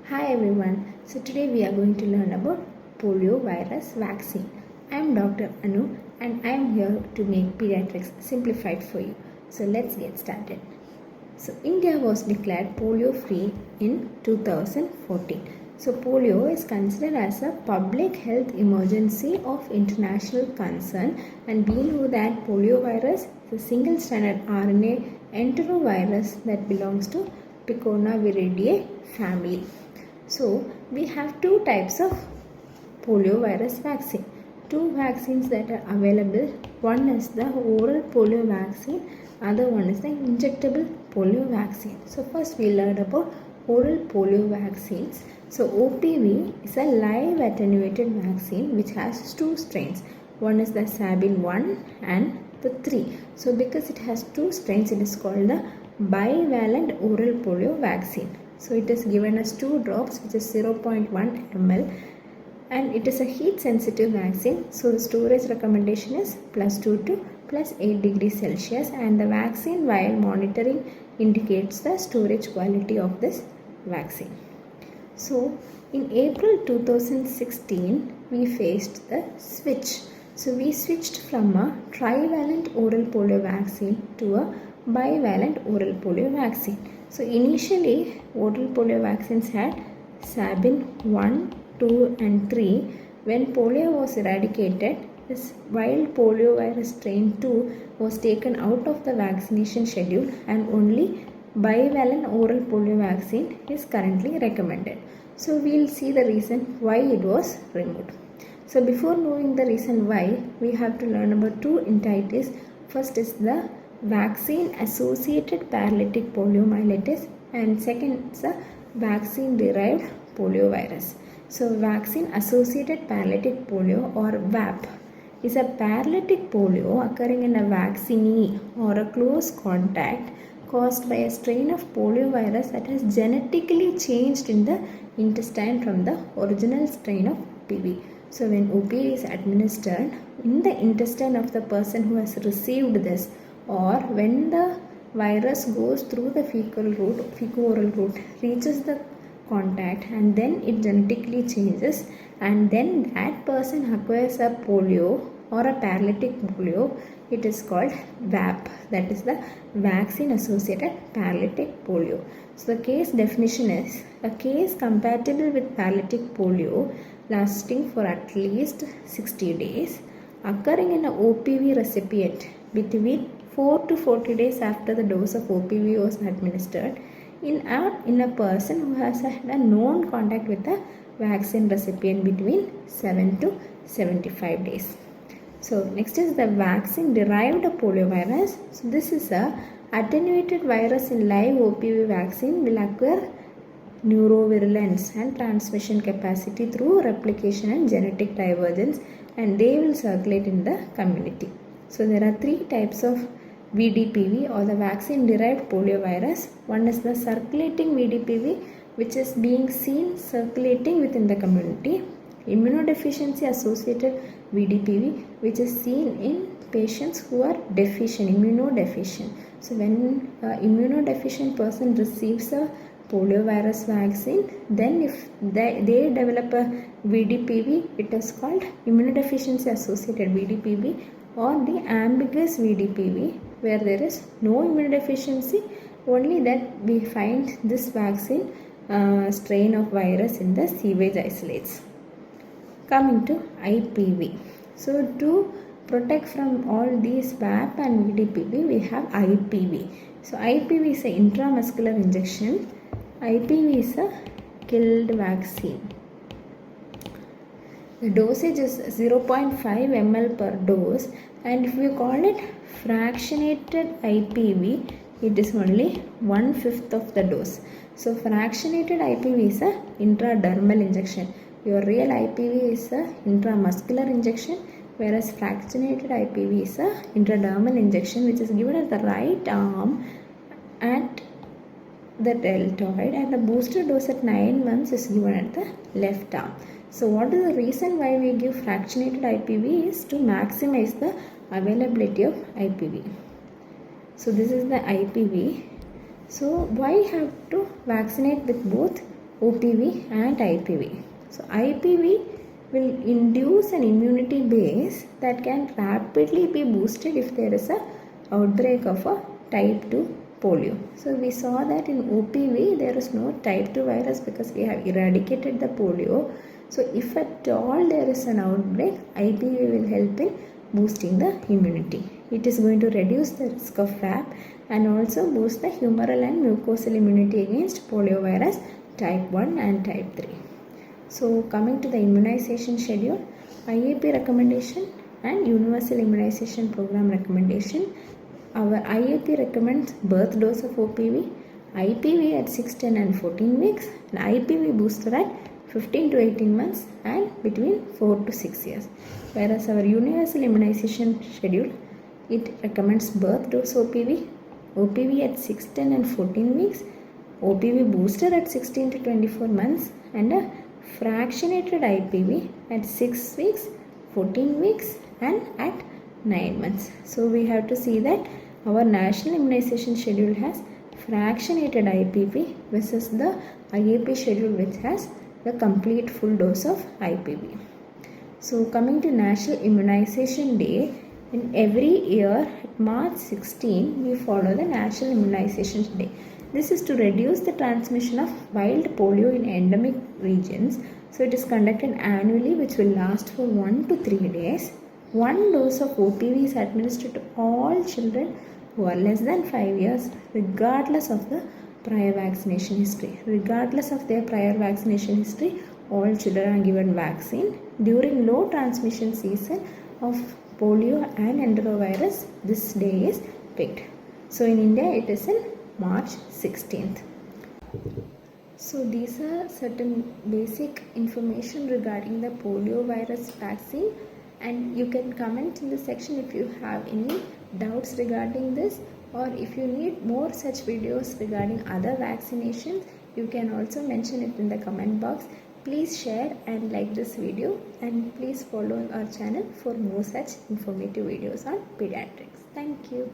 Hi everyone. So today we are going to learn about polio virus vaccine. I am Dr. Anu and I am here to make pediatrics simplified for you. So let's get started. So India was declared polio free in 2014. So polio is considered as a public health emergency of international concern, and we know that polio virus is a single stranded RNA enterovirus that belongs to Picornaviridae family. So we have two types of polio virus vaccine. Two vaccines that are available. One is the oral polio vaccine, other one is the injectable polio vaccine. So first we learn about oral polio vaccines. So OPV is a live attenuated vaccine which has two strains. One is the Sabin 1 and the 3. So because it has two strains, it is called the bivalent oral polio vaccine. So it is given as 2 drops, which is 0.1 ml, and it is a heat sensitive vaccine. So the storage recommendation is +2 to +8 degrees Celsius, and the vaccine vial monitoring indicates the storage quality of this vaccine. So in April 2016 we faced the switch. So we switched from a trivalent oral polio vaccine to a bivalent oral polio vaccine. So initially oral polio vaccines had Sabin 1, 2 and 3. When polio was eradicated, this wild poliovirus strain 2 was taken out of the vaccination schedule, and only bivalent oral polio vaccine is currently recommended. So we will see the reason why it was removed. So before knowing the reason why, we have to learn about two entities. First is the vaccine associated paralytic poliomyelitis, and second is the vaccine derived poliovirus. So vaccine associated paralytic polio, or VAP, is a paralytic polio occurring in a vaccinee or a close contact caused by a strain of poliovirus that has genetically changed in the intestine from the original strain of OPV. So when OPV is administered in the intestine of the person who has received this, or when the virus goes through the fecal-oral route, reaches the contact, and then it genetically changes, and then that person acquires a polio or a paralytic polio, it is called VAP, that is the vaccine associated paralytic polio. So the case definition is a case compatible with paralytic polio lasting for at least 60 days, occurring in an OPV recipient between 4 to 40 days after the dose of OPV was administered, in a person who has had a known contact with the vaccine recipient between 7 to 75 days. So next is the vaccine derived poliovirus. So this is a attenuated virus in live OPV vaccine will acquire neurovirulence and transmission capacity through replication and genetic divergence, and they will circulate in the community. So there are three types of VDPV, or the vaccine derived poliovirus. One is the circulating VDPV, which is being seen circulating within the community. Immunodeficiency associated VDPV, which is seen in patients who are immunodeficient. So when immunodeficient person receives a poliovirus vaccine, then if they develop a VDPV, it is called immunodeficiency associated VDPV, or the ambiguous VDPV, where there is no immunodeficiency, only that we find this vaccine strain of virus in the sewage isolates. Coming to IPV. So to protect from all these VAP and VDPV, we have IPV. So IPV is an intramuscular injection. IPV is a killed vaccine. The dosage is 0.5 ml per dose, and if we call it fractionated IPV, it is only 1/5 of the dose. So fractionated IPV is a intradermal injection. Your real IPV is a intramuscular injection, whereas fractionated IPV is a intradermal injection, which is given at the right arm at the deltoid, and the booster dose at 9 months is given at the left arm. So what is the reason why we give fractionated IPV is to maximize the availability of IPV. So this is the IPV. So why have to vaccinate with both OPV and IPV. So IPV will induce an immunity base that can rapidly be boosted if there is a outbreak of a type 2 polio. So we saw that in OPV there is no type 2 virus because we have eradicated the polio. So if at all there is an outbreak, IPV will help in boosting the immunity. It is going to reduce the risk of FAP and also boost the humoral and mucosal immunity against poliovirus type 1 and type 3. So coming to the immunization schedule, IAP recommendation and Universal Immunization Program recommendation. Our IAP recommends birth dose of OPV, IPV at 6, 10 and 14 weeks and IPV booster at 15 to 18 months and between 4 to 6 years. Whereas our Universal Immunization Schedule, it recommends birth dose OPV, OPV at 6, 10 and 14 weeks, OPV booster at 16 to 24 months and a fractionated IPV at 6 weeks, 14 weeks and at 9 months. So we have to see that our national immunization schedule has fractionated IPV versus the IAP schedule which has the complete full dose of IPV. So coming to National Immunization Day, in every year at March 16 we follow the National Immunization Day. This is to reduce the transmission of wild polio in endemic regions. So it is conducted annually which will last for 1 to 3 days. One dose of OPV is administered to all children who are less than 5 years regardless of the prior vaccination history. Regardless of their prior vaccination history, all children are given vaccine. During low transmission season of polio and enterovirus, this day is picked. So in India it is in March 16th. So these are certain basic information regarding the polio virus vaccine, and you can comment in the section if you have any doubts regarding this, or if you need more such videos regarding other vaccinations, you can also mention it in the comment box. Please share and like this video, and please follow our channel for more such informative videos on pediatrics. Thank you.